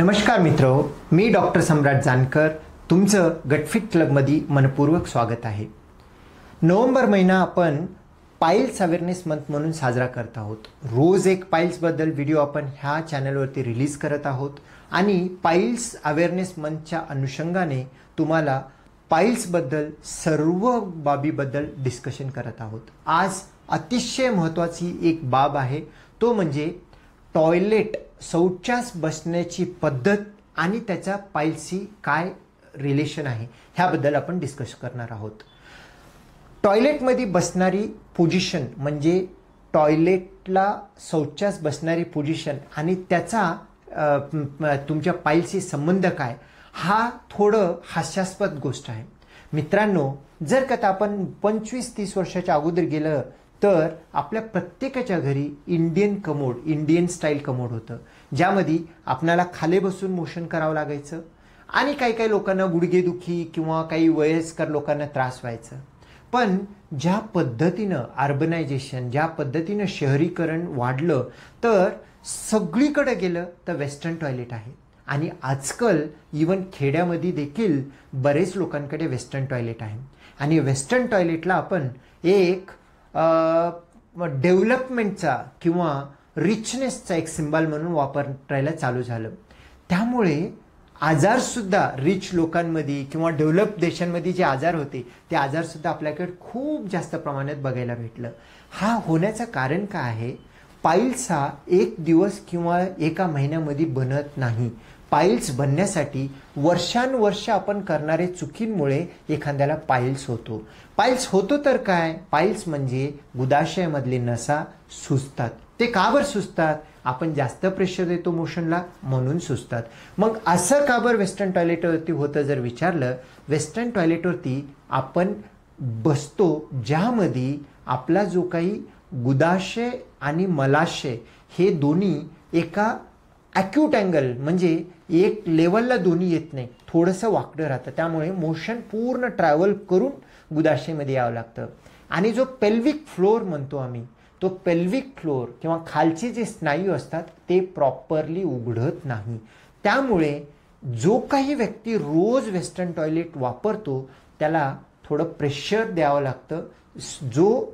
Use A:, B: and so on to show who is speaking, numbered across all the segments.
A: नमस्कार मित्रो, मी डॉक्टर सम्राट जानकर तुमचं गटफिट क्लबमध्ये मनपूर्वक स्वागत आहे। नोव्हेंबर महिना आपण पाइल्स अवेअरनेस मंथ म्हणून साजरा करत आहोत। रोज एक पाइल्सबद्दल व्हिडिओ आपण ह्या चॅनलवरती रिलीज करत आहोत आणि पाइल्स अवेअरनेस मंथच्या अनुषंगाने तुम्हाला पाइल्सबद्दल सर्व बाबीबद्दल डिस्कशन करत आहोत। आज अतिशय महत्त्वाची एक बाब आहे, तो म्हणजे टॉयलेट शौचास बसण्याची पद्धत आणि त्याचा पाइल्सशी काय रिलेशन आहे ह्याबद्दल आपण डिस्कस करणार आहोत। टॉयलेटमध्ये बसणारी पोझिशन म्हणजे टॉयलेटला शौचास बसणारी पोझिशन आणि त्याचा तुमच्या पाइल्सशी संबंध काय, हा थोडं हास्यास्पद गोष्ट आहे। मित्रांनो, जर का आपण 25-30 वर्षाच्या अगोदर गेलं तर आपल्या प्रत्येकाच्या घरी इंडियन स्टाईल कमोड होतं, ज्यामध्ये आपल्याला खाली बसून मोशन करावं लागायचं आणि काही लोकांना गुडघेदुखी किंवा काही वयस्कर लोकांना त्रास व्हायचा। पण ज्या पद्धतीनं अर्बनायझेशन, ज्या पद्धतीनं शहरीकरण वाढलं तर सगळीकडे गेलं तर वेस्टर्न टॉयलेट आहे आणि आजकाल इवन खेड्यामध्ये देखील बरेच लोकांकडे वेस्टर्न टॉयलेट आहे आणि वेस्टर्न टॉयलेटला आपण एक डेव्हलपमेंटचा किंवा रिचनेसचा एक सिंबल म्हणून वापरायला चालू झालं। त्यामुळे आजारसुद्धा रिच लोकांमध्ये किंवा डेव्हलप देशांमध्ये जे आजार होते ते आजारसुद्धा आपल्याकडे खूप जास्त प्रमाणात बघायला भेटलं। हा होण्याचं कारण काय आहे? पाइल्स हा एक दिवस किंवा एका महिन्यामध्ये बनत नाही। पाइल्स बनण्यासाठी वर्षानुवर्ष आपण करणारे चुकींमुळे एखाद्याला पाइल्स होतो। पाइल्स होतो तर काय? पाइल्स म्हणजे गुदाशयामधले नसा सुजतात। ते का बरं सुजतात? आपण जास्त प्रेशर देतो मोशनला म्हणून सुजतात। मग असं का बरं वेस्टर्न टॉयलेटवरती होतं जर विचारलं, वेस्टर्न टॉयलेटवरती आपण बसतो ज्यामध्ये आपला जो काही गुदाशय आणि मलाशय हे दोन्ही एका ॲक्यूट अँगल म्हणजे एक लेवलला दोन्ही येत नाही, थोडंसं वाकडं राहतं। त्यामुळे मोशन पूर्ण ट्रॅव्हल करून गुदाशयामध्ये यावं लागतं आणि जो पेल्विक फ्लोअर म्हणतो आम्ही, तो पेल्विक फ्लोअर किंवा खालचे जे स्नायू असतात ते प्रॉपरली उघडत नाही। त्यामुळे जो काही व्यक्ती रोज वेस्टर्न टॉयलेट वापरतो त्याला थोडं प्रेशर द्यावं लागतं। जो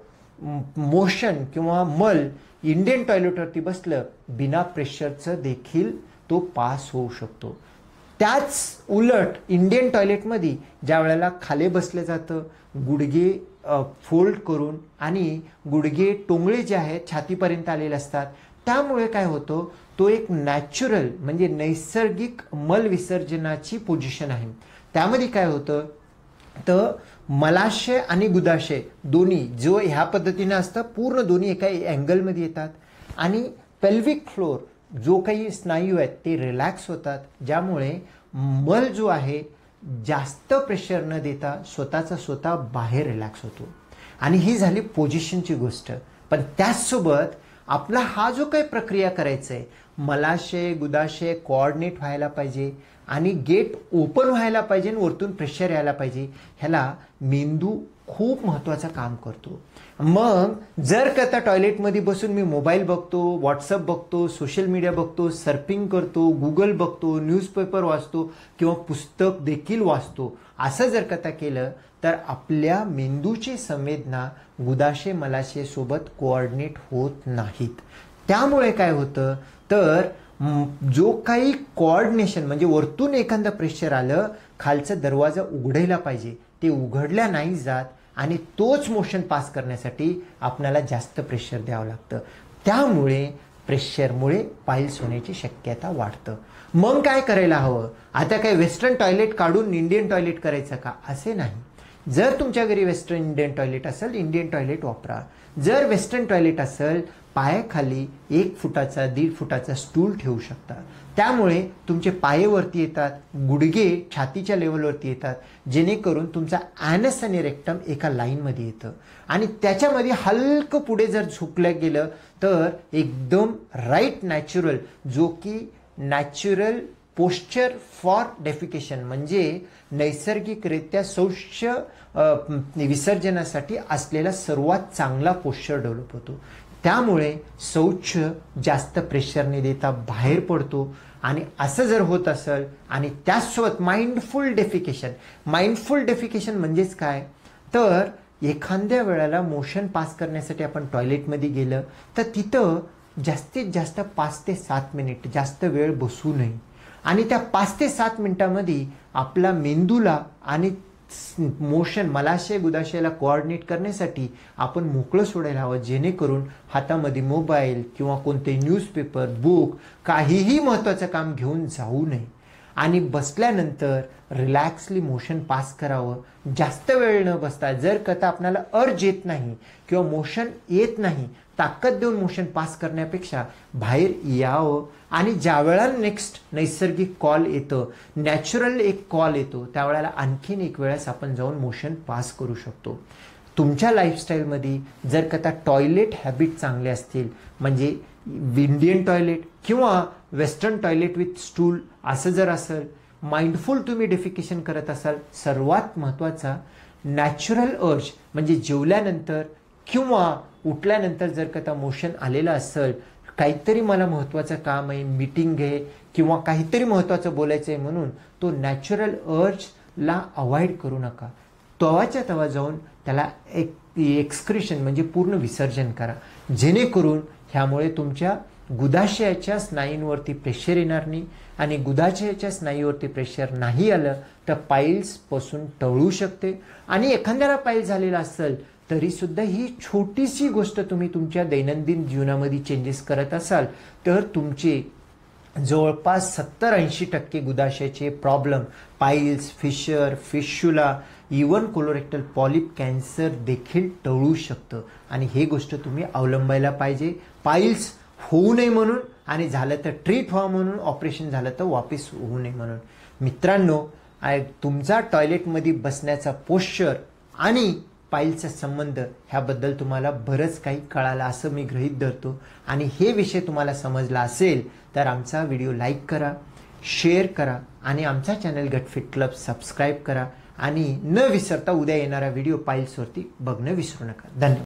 A: मोशन किंवा मल इंडियन टॉयलेटवरती बसलं बिना प्रेशरचं देखील तो पास होऊ शकतो। त्याच उलट इंडियन टॉयलेटमध्ये ज्या वेळेला खाली बसलं जातं गुडघे फोल्ड करून आणि गुडघे टोंगळे जे आहेत छातीपर्यंत आलेले असतात, त्यामुळे काय होतं, तो एक नॅचरल म्हणजे नैसर्गिक मल विसर्जनाची पोझिशन आहे। त्यामध्ये काय होतं तर मलाशय आणि गुदाशय दोन्ही जो ह्या पद्धतीने असतं पूर्ण दोन्ही एका अँगलमध्ये येतात आणि पेल्विक फ्लोअर जो काही स्नायू आहेत ते रिलॅक्स होतात, ज्यामुळे मल जो आहे जास्त प्रेशर न देता स्वतः बाहेर रिलॅक्स होतो। आणि ही झाली पोझिशनची गोष्ट। पण त्याचसोबत आपला हा जो काही प्रक्रिया करायचं आहे, मलाशय गुदाशय कोऑर्डिनेट व्हायला पाहिजे आणि गेट ओपन व्हायला पाहिजे आणि वरतून प्रेशर यायला पाहिजे, ह्याला मेंदू खूप महत्त्वाचं काम करतो। मग जर का आता टॉयलेटमध्ये बसून मी मोबाईल बघतो, व्हॉट्सअप बघतो, सोशल मीडिया बघतो, सर्फिंग करतो, गुगल बघतो, न्यूजपेपर वाचतो किंवा पुस्तक देखील वाचतो, असं जर का केलं तर आपल्या मेंदूची संवेदना गुदाशय मलाशय सोबत कोऑर्डिनेट होत नाहीत। त्यामुळे काय होतं तर जो काही कोऑर्डिनेशन म्हणजे वरतून एखादा प्रेशर आलं, खालचा दरवाजा उघडायला पाहिजे ते उघडल्या नाही जात आणि तोच मोशन पास करण्यासाठी आपल्याला जास्त प्रेशर द्यावं लागतं। त्यामुळे प्रेशरमुळे पाइल्स होण्याची शक्यता वाढतं। मग काय करायला हवं? आता काय वेस्टर्न टॉयलेट काढून इंडियन टॉयलेट करायचं का? असे नाही। जर तुमच्या घरी वेस्टर्न इंडियन टॉयलेट असेल, इंडियन टॉयलेट वापरा। जर वेस्टर्न टॉयलेट असेल, पायाखाली 1 फुटाचा 1.5 फुटाचा स्टूल ठेवू शकता। त्यामुळे तुमचे पाय वरती येतात, गुडघे छातीच्या लेवलवरती येतात, जेणेकरून तुमचा ॲनस आणि रेक्टम एका लाईनमध्ये येतं आणि त्याच्यामध्ये हलकं पुढे जर झुकलं गेलं तर एकदम राईट नॅचरल, जो की नॅचरल पोश्चर फॉर डेफिकेशन म्हणजे नैसर्गिकरित्या शौच विसर्जनासाठी असलेला सर्वात चांगला पोश्चर डेव्हलप होतो। त्यामुळे शौच जास्त प्रेशरने देता बाहेर पडतो. आणि असं जर होत असेल आणि त्याचसोबत माइंडफुल डेफिकेशन म्हणजेच काय, तर एखाद्या वेळेला मोशन पास करण्यासाठी आपण टॉयलेटमध्ये गेलं तर तिथं जास्तीत जास्त 5 ते 7 मिनिट जास्त वेळ बसू नये. आणि त्या 5 ते 7 मिनिटांमध्ये आपला मेंदूला आणि मोशन मलाशय गुदाशयाला कोऑर्डिनेट करण्यासाठी आपण मोकळं सोडायला हवं, जेणेकरून हातामध्ये मोबाईल किंवा कोणते न्यूजपेपर, बुक, काहीही महत्त्वाचं काम घेऊन जाऊ नये. आणि बसल्यानंतर रिलॅक्सली मोशन पास करावं, जास्त वेळ न बसता. जर कथा आपल्याला अर्ज येत नाही किंवा मोशन येत नाही, ताकद देऊन मोशन पास करण्यापेक्षा बाहेर यावं. आणि ज्या वेळेला नेक्स्ट नैसर्गिक कॉल येतं, नॅचरल एक कॉल येतो, त्यावेळेला आणखीन एक वेळेस आपण जाऊन मोशन पास करू शकतो. तुमच्या लाईफस्टाईलमध्ये जर कथा टॉयलेट हॅबिट चांगले असतील, म्हणजे इंडियन टॉयलेट किंवा वेस्टर्न टॉयलेट विथ स्टूल असं जर असेल, माइंडफुल तुम्ही डेफिकेशन करत असाल, सर्वात महत्त्वाचा नॅचरल अर्ज म्हणजे जेवल्यानंतर किंवा उठल्यानंतर जर का मोशन आलेलं असेल, काहीतरी मला महत्त्वाचं काम आहे, मीटिंग आहे किंवा काहीतरी महत्त्वाचं बोलायचं आहे म्हणून तो नॅचरल अर्जला अवॉइड करू नका. तवाच्या तवा जाऊन त्याला एक्सक्रिशन म्हणजे पूर्ण विसर्जन करा, जेणेकरून ह्यामुळे तुमच्या गुदाशयाच्या स्नायूंवरती प्रेशर येणार नाही. आणि गुदाशयाच्या स्नायूवरती प्रेशर नाही आलं तर पाईल्सपासून टळू शकते. आणि एखाद्याला पाईल झालेला असेल तरी सुद्धा ही छोटीशी गोष्ट तुम्ही तुमच्या दैनंदिन जीवनामध्ये चेंजेस करत असाल तर तुमचे जवळपास 70-80% गुदाशयाचे problem, piles, fissure, fistula, even colorectal polyp cancer देखील टळू शकतं. आणि हे गोष्ट तुम्ही अवलंबायला पाहिजे. पाईल्स होऊ नये म्हणून, आणि झालं तर ट्रीट व्हावं म्हणून, ऑपरेशन झालं तर वापस होऊ नये म्हणून. मित्रांनो, तुमचा टॉयलेटमध्ये बसण्याचा पोश्चर आणि पाईलचा संबंध ह्याबद्दल तुम्हाला बरंच काही कळालं असं मी गृहीत धरतो. आणि हे विषय तुम्हाला समजला असेल तर आमचा व्हिडिओ लाईक करा, शेअर करा आणि आमचा चॅनल गटफिट क्लब सबस्क्राईब करा. आणि न विसरता उद्या येणारा व्हिडिओ पाईल्सवरती बघणं विसरू नका. धन्यवाद.